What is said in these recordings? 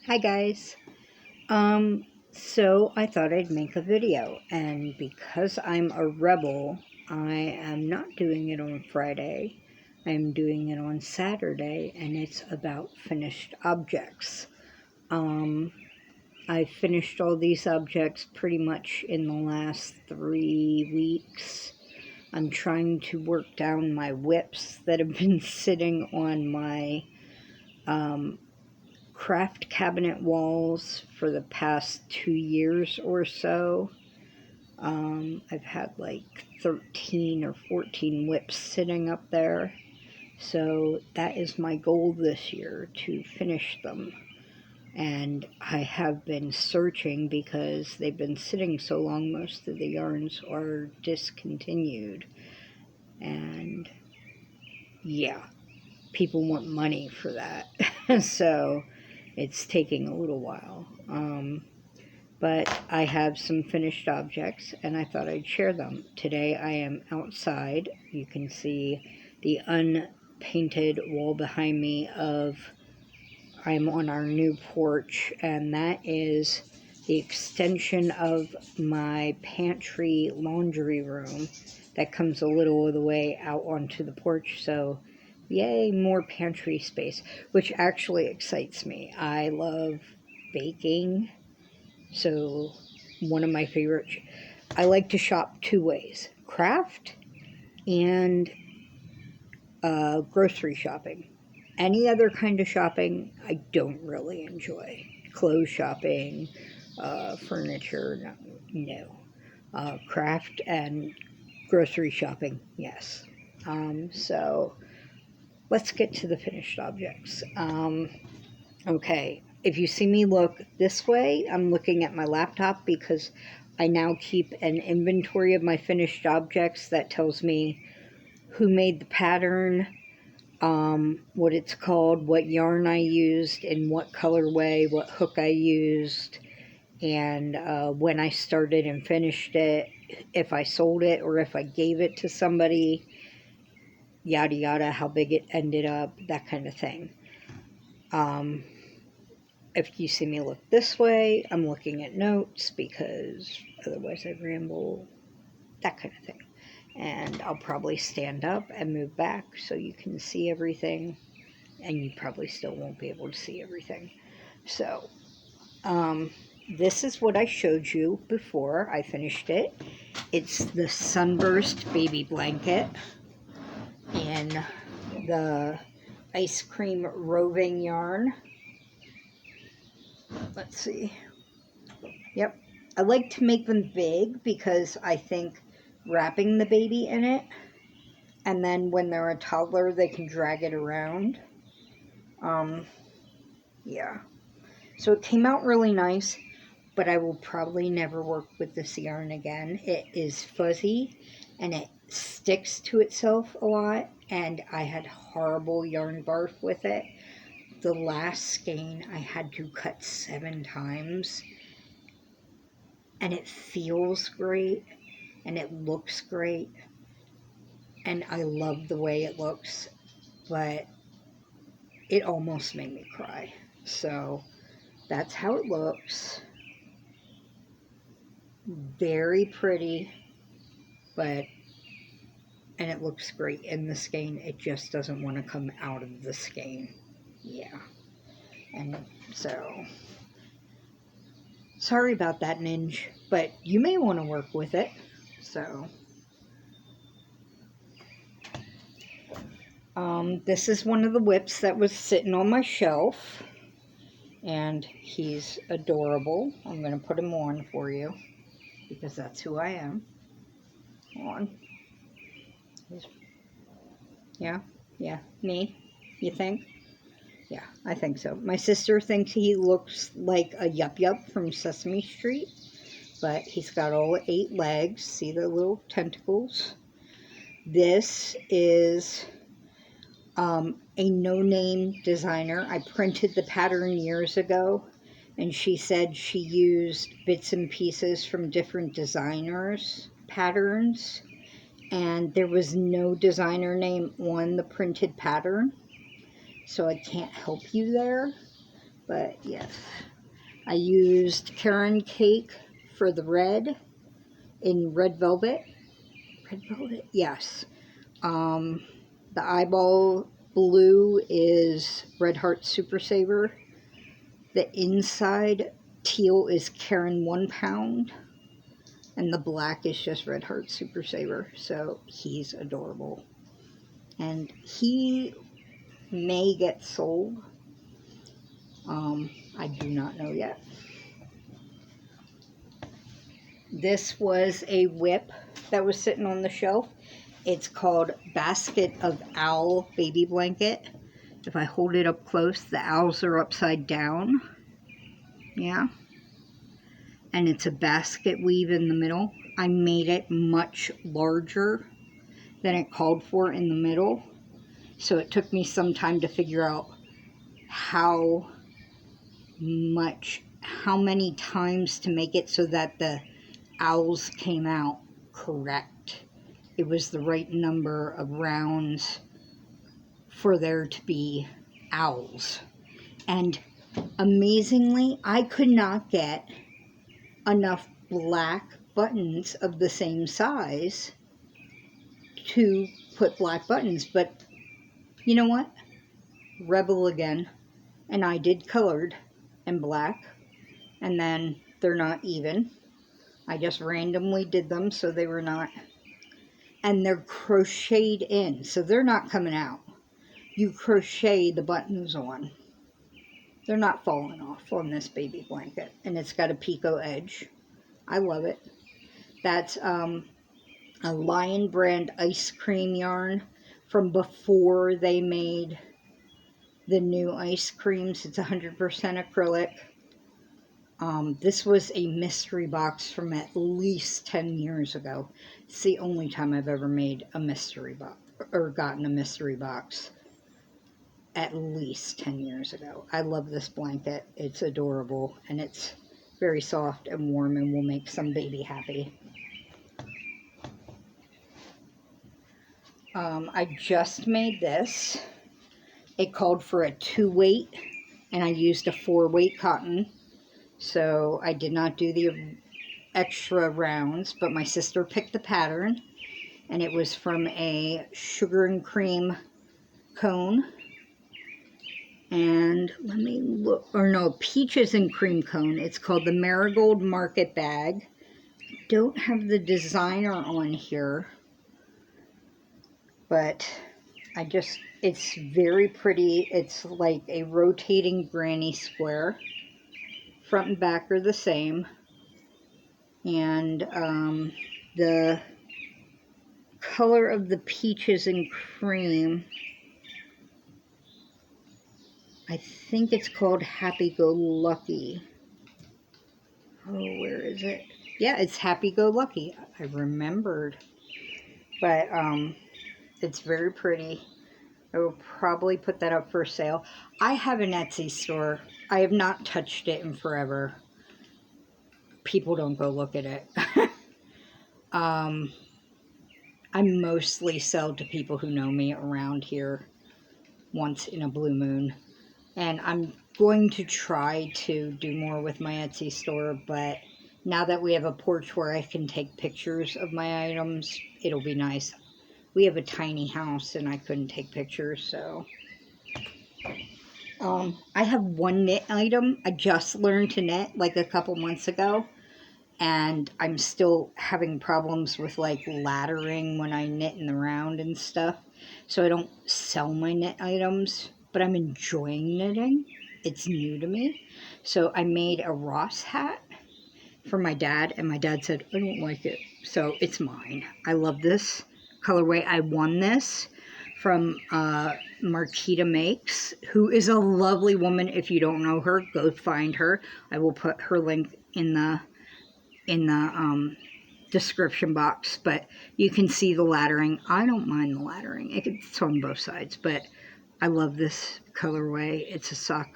Hi guys. So I thought I'd make a video, and because I'm a rebel, I am not doing it on Friday. I'm doing it on Saturday, and it's about finished objects. Um, I finished all these objects pretty much in the last 3 weeks. I'm trying to work down my whips that have been sitting on my um, craft cabinet walls for the past 2 years or so. I've had like 13 or 14 whips sitting up there. So that is my goal this year, to finish them. And I have been searching because they've been sitting so long, most of the yarns are discontinued. And yeah, people want money for that. So it's taking a little while. But I have some finished objects and I thought I'd share them. Today I am outside. You can see the unpainted wall behind me of I'm on our new porch, and that is the extension of my pantry laundry room that comes a little of the way out onto the porch. So yay, more pantry space, which actually excites me. I love baking. So one of my favorite, I like to shop two ways: craft and grocery shopping. Any other kind of shopping, I don't really enjoy. Clothes shopping, furniture, no. Craft and grocery shopping, yes. So let's get to the finished objects. Okay, if you see me look this way, I'm looking at my laptop because I now keep an inventory of my finished objects that tells me who made the pattern, what it's called, what yarn I used, in what colorway, what hook I used, and when I started and finished it, if I sold it or if I gave it to somebody, yada yada, how big it ended up, that kind of thing. If you see me look this way, I'm looking at notes because otherwise I ramble, that kind of thing. And I'll probably stand up and move back so you can see everything, and you probably still won't be able to see everything. So, this is what I showed you before I finished it. It's the Sunburst baby blanket in the ice cream roving yarn. Let's see. Yep. I like to make them big because I think wrapping the baby in it, and then when they're a toddler, they can drag it around. Yeah. So it came out really nice, but I will probably never work with this yarn again. It is fuzzy and it sticks to itself a lot, and I had horrible yarn barf with it. The last skein I had to cut 7 times, and it feels great and it looks great, and I love the way it looks, but it almost made me cry. So that's how it looks. Very pretty, but and it looks great in the skein. It just doesn't want to come out of the skein. Yeah. And so sorry about that, Ninja, but you may want to work with it. So this is one of the whips that was sitting on my shelf, and he's adorable. I'm going to put him on for you because that's who I am. On. Yeah, yeah, me, you think? Yeah, I think so. My sister thinks he looks like a Yup Yup from Sesame Street, but he's got all 8 legs. See the little tentacles? This is a no-name designer. I printed the pattern years ago, and she said she used bits and pieces from different designers' patterns, and there was no designer name on the printed pattern, so I can't help you there. But yes, I used Karen Cake for the red in red velvet. Red velvet? Yes. The eyeball blue is Red Heart Super Saver. The inside teal is Karen 1 pound. And the black is just Red Heart Super Saver. So he's adorable. And he may get sold. I do not know yet. This was a whip that was sitting on the shelf. It's called Basket of Owl Baby Blanket. If I hold it up close, the owls are upside down. Yeah. And it's a basket weave in the middle. I made it much larger than it called for in the middle. So it took me some time to figure out how many times to make it so that the owls came out correct. It was the right number of rounds for there to be owls. And amazingly, I could not get enough black buttons of the same size to put black buttons. But you know what? Rebel again. And I did colored and black. And then they're not even. I just randomly did them so they were not. And they're crocheted in, so they're not coming out. You crochet the buttons on. They're not falling off on this baby blanket. And it's got a picot edge. I love it. That's a Lion brand ice cream yarn from before they made the new ice creams. It's 100% acrylic. This was a mystery box from at least 10 years ago. It's the only time I've ever made a mystery box or gotten a mystery box. At least 10 years ago. I love this blanket. It's adorable and it's very soft and warm and will make some baby happy. I just made this. It called for a 2-weight and I used a 4-weight cotton. So I did not do the extra rounds, but my sister picked the pattern and it was from a sugar and cream cone. And let me look, or no, peaches and cream cone. It's called the Marigold Market Bag. Don't have the designer on here, but it's very pretty. It's like a rotating granny square. Front and back are the same. And the color of the peaches and cream, I think it's called Happy Go Lucky. Oh, where is it? Yeah, it's Happy Go Lucky. I remembered. But it's very pretty. I will probably put that up for sale. I have an Etsy store. I have not touched it in forever. People don't go look at it. I mostly sell to people who know me around here once in a blue moon. And I'm going to try to do more with my Etsy store, but now that we have a porch where I can take pictures of my items, it'll be nice. We have a tiny house and I couldn't take pictures, so. I have one knit item. I just learned to knit like a couple months ago. And I'm still having problems with like laddering when I knit in the round and stuff. So I don't sell my knit items, but I'm enjoying knitting. It's new to me. So I made a Ross hat for my dad, and my dad said, I don't like it. So it's mine. I love this colorway. I won this from Marquita Makes, who is a lovely woman. If you don't know her, go find her. I will put her link in the description box, but you can see the laddering. I don't mind the laddering. It's on both sides, but I love this colorway. It's a sock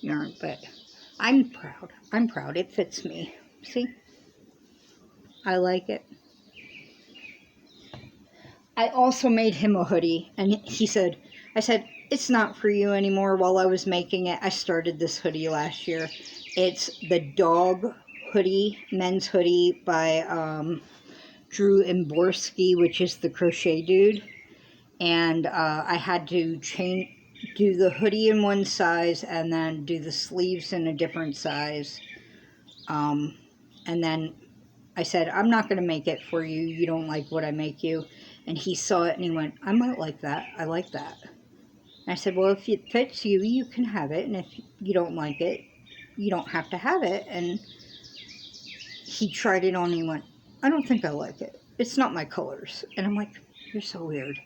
yarn, but I'm proud. I'm proud. It fits me. See? I like it. I also made him a hoodie, and he said, I said, it's not for you anymore. While I was making it, I started this hoodie last year. It's the dog hoodie, men's hoodie by Drew Imborski, which is the crochet dude. And I had to do the hoodie in one size and then do the sleeves in a different size. And then I said, I'm not going to make it for you. You don't like what I make you. And he saw it and he went, I might like that. I like that. And I said, well, if it fits you, you can have it. And if you don't like it, you don't have to have it. And he tried it on and he went, I don't think I like it. It's not my colors. And I'm like, you're so weird.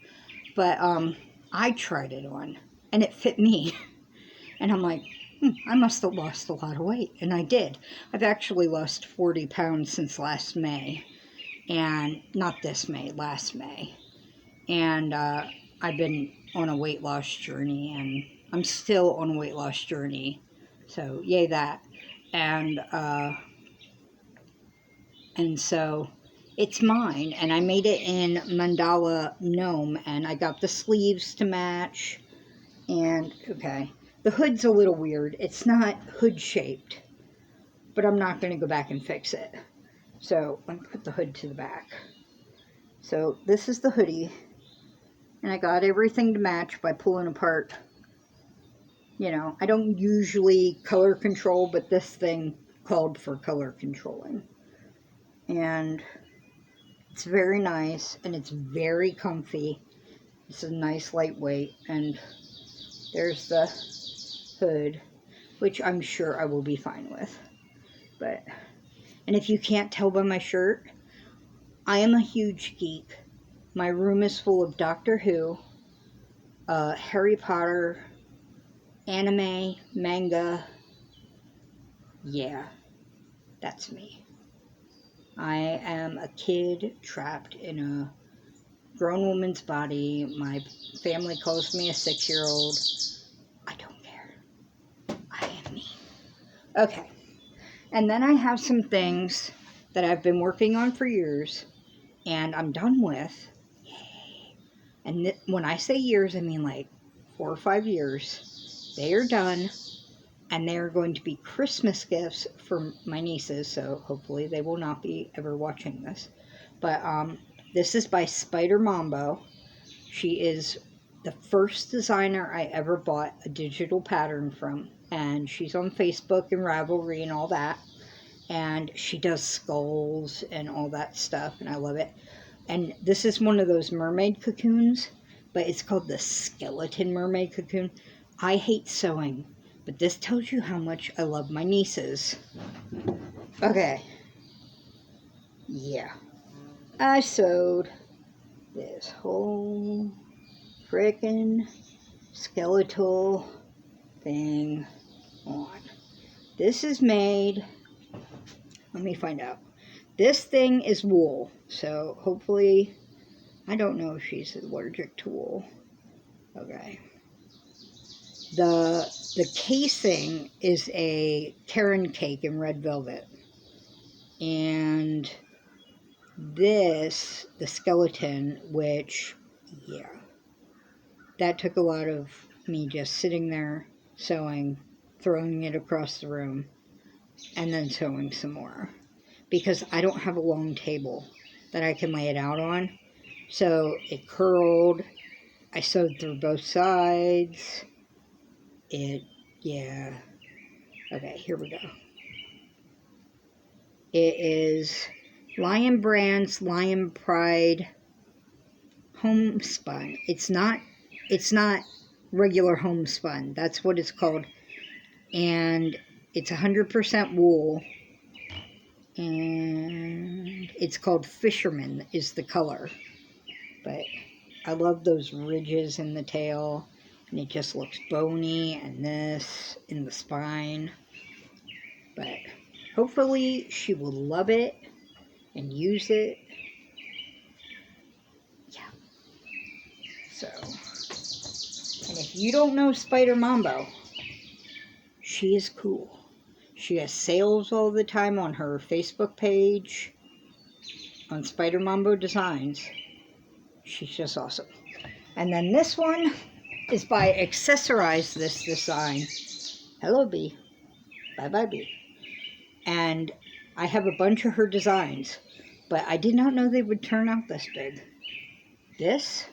But I tried it on and it fit me. And I'm like, I must have lost a lot of weight. And I did. I've actually lost 40 pounds since last May. And not this May, last May. And I've been on a weight loss journey, and I'm still on a weight loss journey. So yay that. And so it's mine, and I made it in mandala gnome, and I got the sleeves to match. And okay, the hood's a little weird. It's not hood shaped, but I'm not going to go back and fix it. So let me put the hood to the back. So this is the hoodie, and I got everything to match by pulling apart. You know, I don't usually color control, but this thing called for color controlling. And it's very nice, and it's very comfy. It's a nice lightweight, and there's the hood, which I'm sure I will be fine with. And if you can't tell by my shirt, I am a huge geek. My room is full of Doctor Who, Harry Potter, anime, manga. Yeah, that's me. I am a kid trapped in a grown woman's body. My family calls me a 6-year-old. I don't care. I am me. Okay. And then I have some things that I've been working on for years, and I'm done with. Yay. And when I say years, I mean like 4 or 5 years. They are done, and they are going to be Christmas gifts for my nieces, so hopefully they will not be ever watching this. But this is by Spider Mambo. She is the first designer I ever bought a digital pattern from, and she's on Facebook and Ravelry and all that. And she does skulls and all that stuff, and I love it. And this is one of those mermaid cocoons, but it's called the skeleton mermaid cocoon. I hate sewing, but this tells you how much I love my nieces. Okay. Yeah. I sewed this whole frickin' skeletal thing on. This is made... Let me find out. This thing is wool, so hopefully, I don't know if she's allergic to wool. Okay. The casing is a Karen cake in red velvet. And this, the skeleton, which, yeah, that took a lot of me just sitting there, sewing, throwing it across the room, and then sewing some more. Because I don't have a long table that I can lay it out on. So it curled. I sewed through both sides. Yeah. Okay, here we go. It is Lion Brand's Lion Pride homespun. It's not regular homespun. That's what it's called. And it's 100% wool. And it's called Fisherman is the color. But I love those ridges in the tail. And it just looks bony. And this in the spine. But hopefully she will love it and use it. Yeah. So, and if you don't know Spider Mambo, she is cool. She has sales all the time on her Facebook page, on Spider Mambo Designs. She's just awesome. And then this one is by accessorize this design. Hello, bee. Bye-bye, bee. And I have a bunch of her designs, but I did not know they would turn out this big. This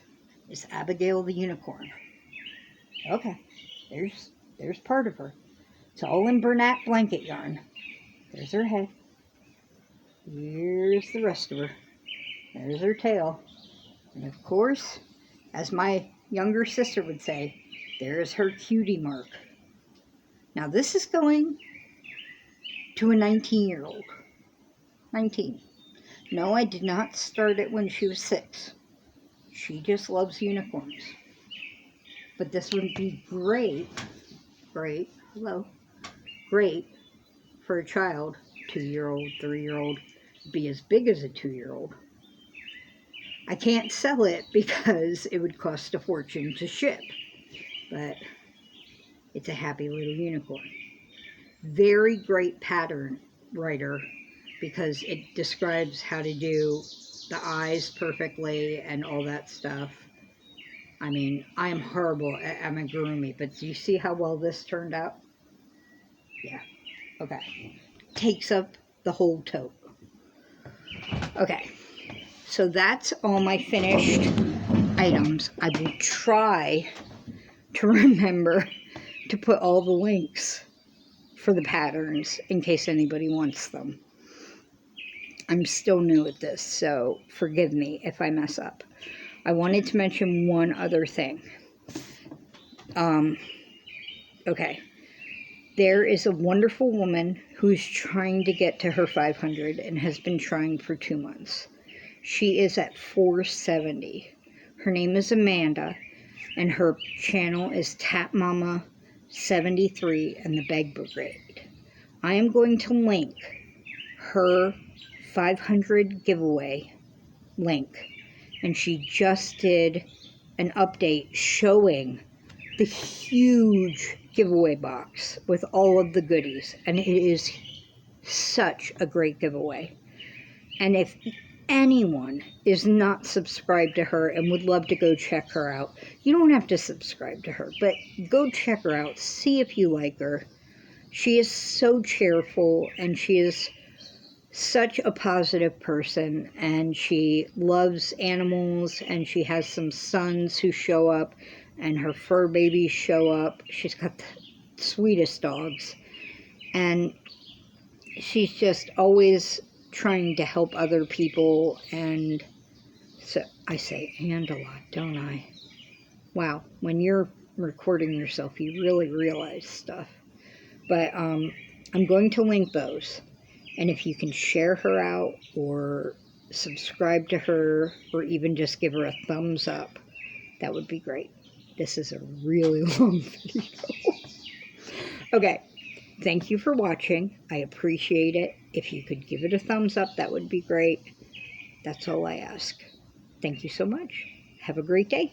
is Abigail the Unicorn. Okay, there's part of her. It's all in Bernat blanket yarn. There's her head. Here's the rest of her. There's her tail. And of course, as my younger sister would say, there's her cutie mark. Now this is going to a 19-year-old. 19. No, I did not start it when she was 6. She just loves unicorns. But this would be great, hello, great for a child, 2-year-old, 3-year-old, be as big as a 2-year-old. I can't sell it because it would cost a fortune to ship, but it's a happy little unicorn. Very great pattern writer because it describes how to do the eyes perfectly and all that stuff. I mean, I am horrible at amigurumi, but do you see how well this turned out? Yeah, okay. Takes up the whole tote. Okay, so that's all my finished items. I will try to remember to put all the links for the patterns in case anybody wants them. I'm still new at this, so forgive me if I mess up. I wanted to mention one other thing. Okay. There is a wonderful woman who's trying to get to her 500 and has been trying for 2 months. She is at 470. Her name is Amanda, and her channel is Tap Mama 73 and the Beg Brigade. I am going to link her 500 giveaway link, and she just did an update showing the huge giveaway box with all of the goodies, and it is such a great giveaway. And if anyone is not subscribed to her and would love to go check her out, you don't have to subscribe to her, but go check her out, see if you like her. She is so cheerful, and she is such a positive person, and she loves animals, and she has some sons who show up, and her fur babies show up. She's got the sweetest dogs, and she's just always trying to help other people. And so I say and a lot, don't I? Wow, when you're recording yourself, you really realize stuff. But I'm going to link those. And if you can share her out or subscribe to her or even just give her a thumbs up, that would be great. This is a really long video. Okay, thank you for watching. I appreciate it. If you could give it a thumbs up, that would be great. That's all I ask. Thank you so much. Have a great day.